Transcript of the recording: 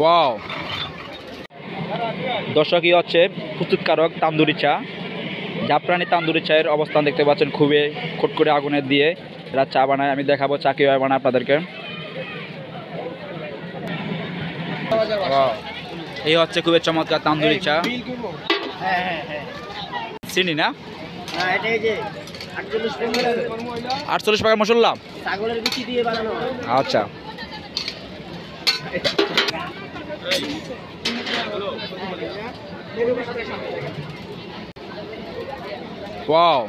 Wow, দর্শকই হচ্ছে প্রস্তুতকারক তান্দুরি চা। জাফরানি তান্দুরি চায়ের অবস্থান দেখতে পাচ্ছেন, খুবই খটখটে আগুনের দিয়ে এরা চা বানায়। আমি দেখাবো চা কীভাবে বানায় আপনাদেরকে। এই হচ্ছে খুবই চমৎকার তান্দুরি চা। চিনি না 48 টাকার মশলা। আচ্ছা, ওয়াও,